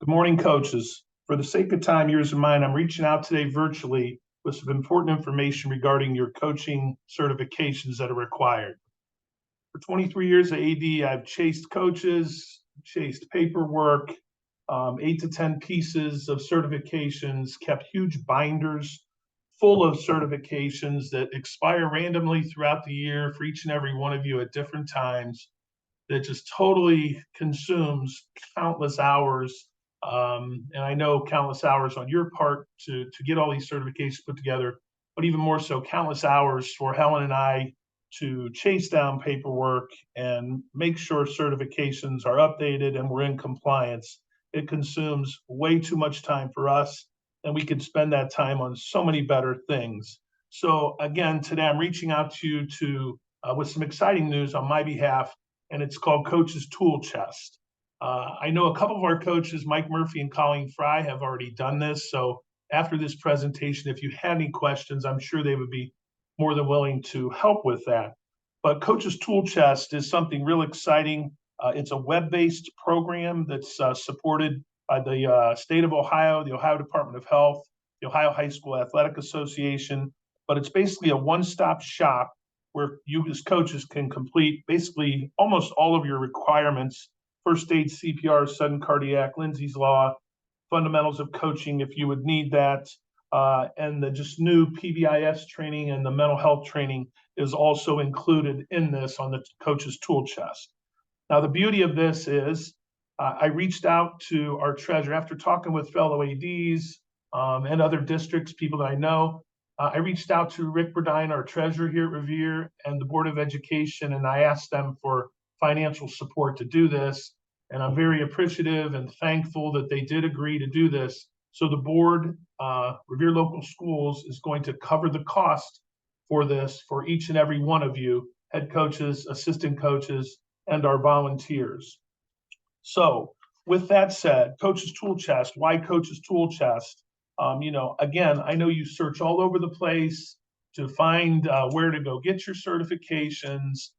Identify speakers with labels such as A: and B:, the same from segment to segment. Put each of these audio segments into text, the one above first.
A: Good morning, coaches. For the sake of time, yours and mine, I'm reaching out today virtually with some important information regarding your coaching certifications that are required. For 23 years at AD, I've chased coaches, chased paperwork, 8 to 10 pieces of certifications, kept huge binders full of certifications that expire randomly throughout the year for each and every one of you at different times that just totally consumes countless hours. And I know countless hours on your part to get all these certifications put together, but even more so, countless hours for Helen and I to chase down paperwork and make sure certifications are updated and we're in compliance. It consumes way too much time for us, and we could spend that time on so many better things. So again, today I'm reaching out to you with some exciting news on my behalf, and it's called Coach's Tool Chest. I know a couple of our coaches, Mike Murphy and Colleen Fry, have already done this. So after this presentation, if you had any questions, I'm sure they would be more than willing to help with that. But Coach's Tool Chest is something real exciting. It's a web-based program that's supported by the state of Ohio, the Ohio Department of Health, the Ohio High School Athletic Association. But it's basically a one-stop shop where you as coaches can complete basically almost all of your requirements: first aid, CPR, sudden cardiac, Lindsay's Law, fundamentals of coaching if you would need that, and the just new PBIS training and the mental health training is also included in this on the Coach's Tool Chest. Now, the beauty of this is I reached out to our treasurer after talking with fellow ADs and other districts, people that I know. I reached out to Rick Burdine, our treasurer here at Revere, and the Board of Education, and I asked them for financial support to do this. And I'm very appreciative and thankful that they did agree to do this. So the board, Revere Local Schools, is going to cover the cost for this for each and every one of you, head coaches, assistant coaches, and our volunteers. So with that said, Coach's Tool Chest, why Coach's Tool Chest? Again, I know you search all over the place to find where to go get your certifications.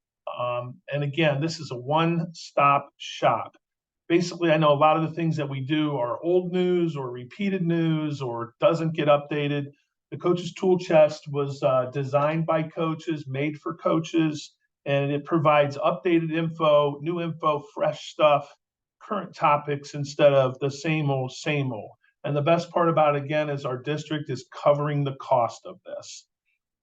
A: And again, this is a one-stop shop. Basically, I know a lot of the things that we do are old news or repeated news or doesn't get updated. The Coach's Tool Chest was designed by coaches, made for coaches, and it provides updated info, new info, fresh stuff, current topics instead of the same old, same old. And the best part about it, again, is our district is covering the cost of this.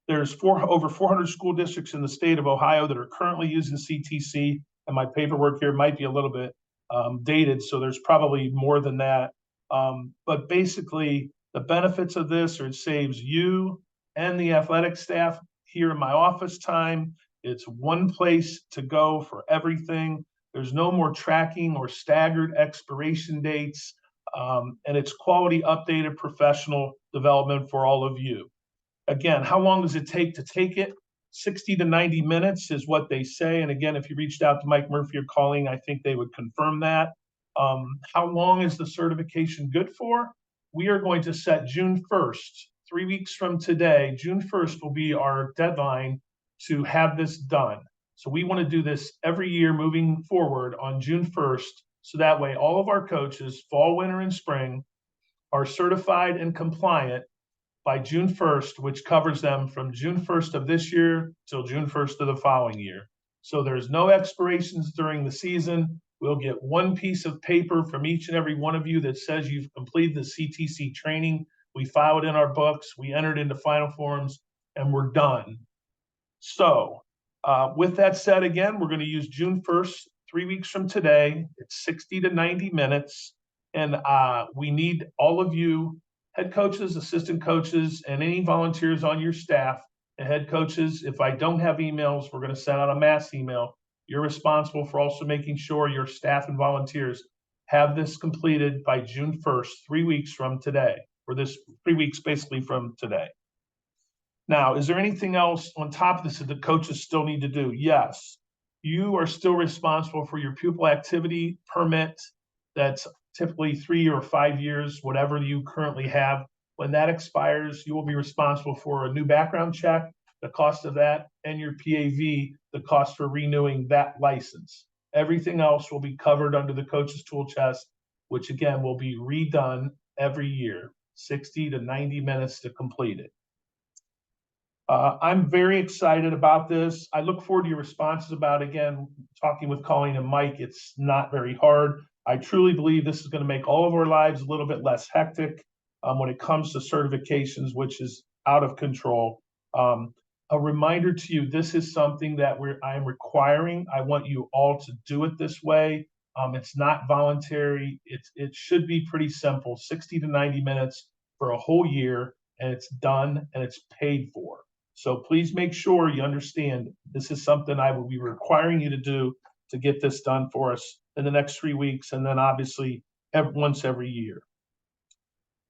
A: There's over 400 school districts in the state of Ohio that are currently using CTC, and my paperwork here might be a little bit dated, so there's probably more than that. But basically, the benefits of this are it saves you and the athletic staff here in my office time. It's one place to go for everything. There's no more tracking or staggered expiration dates. And it's quality, updated professional development for all of you. Again, how long does it take to take it? 60 to 90 minutes is what they say. And again, if you reached out to Mike Murphy or Colleen, I think they would confirm that. How long is the certification good for? We are going to set June 1st, 3 weeks from today. June 1st will be our deadline to have this done. So we want to do this every year moving forward on June 1st. So that way, all of our coaches, fall, winter, and spring, are certified and compliant by June 1st, which covers them from June 1st of this year till June 1st of the following year. So there's no expirations during the season. We'll get one piece of paper from each and every one of you that says you've completed the CTC training. We file it in our books, we enter it into final forms, and we're done. So with that said, again, we're going to use June 1st, 3 weeks from today. It's 60 to 90 minutes. And we need all of you, head coaches, assistant coaches, and any volunteers on your staff and head coaches. If I don't have emails, we're going to send out a mass email. You're responsible for also making sure your staff and volunteers have this completed by June 1st, 3 weeks from today, or this 3 weeks basically from today. Now, is there anything else on top of this that the coaches still need to do? Yes. You are still responsible for your pupil activity permit. That's typically 3 or 5 years, whatever you currently have. When that expires, you will be responsible for a new background check, the cost of that, and your PAV, the cost for renewing that license. Everything else will be covered under the Coach's Tool Chest which again will be redone every year, 60 to 90 minutes to complete it. I'm very excited about this. I look forward to your responses about, again, talking with Colleen and Mike. It's not very hard. I truly believe this is going to make all of our lives a little bit less hectic when it comes to certifications, which is out of control. A reminder to you, this is something that I am requiring. I want you all to do it this way. It's not voluntary. It should be pretty simple, 60 to 90 minutes for a whole year, and it's done and it's paid for. So please make sure you understand this is something I will be requiring you to do to get this done for us in the next 3 weeks, and then obviously once every year.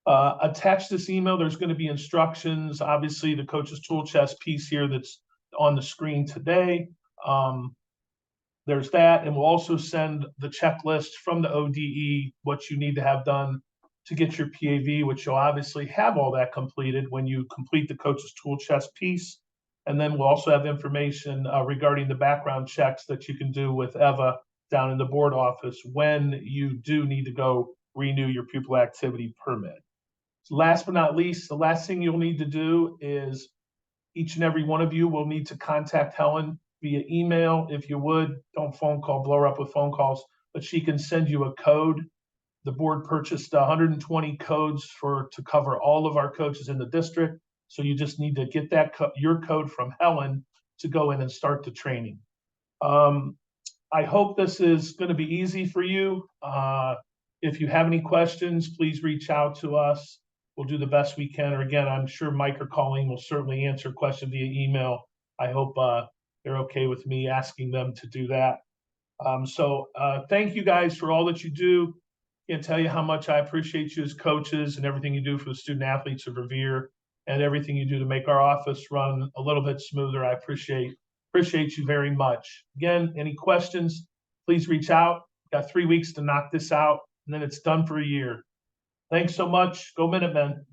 A: Attach this email. There's going to be instructions. Obviously, the coach's tool chest piece here that's on the screen today. There's that, and we'll also send the checklist from the ODE, what you need to have done to get your PAV, which you'll obviously have all that completed when you complete the coach's tool chest piece. And then we'll also have information regarding the background checks that you can do with Eva down in the board office when you do need to go renew your pupil activity permit. Last but not least, the last thing you'll need to do is each and every one of you will need to contact Helen via email. If you would, don't phone call, blow her up with phone calls, but she can send you a code. The board purchased 120 codes to cover all of our coaches in the district. So you just need to get that your code from Helen to go in and start the training. I hope this is going to be easy for you. If you have any questions, please reach out to us. We'll do the best we can. Or again, I'm sure Mike or Colleen will certainly answer questions via email. I hope they're okay with me asking them to do that. Thank you guys for all that you do. Can't tell you how much I appreciate you as coaches and everything you do for the student athletes of Revere and everything you do to make our office run a little bit smoother. I appreciate you very much. Again, any questions, please reach out. Got 3 weeks to knock this out, and then it's done for a year. Thanks so much. Go Minutemen.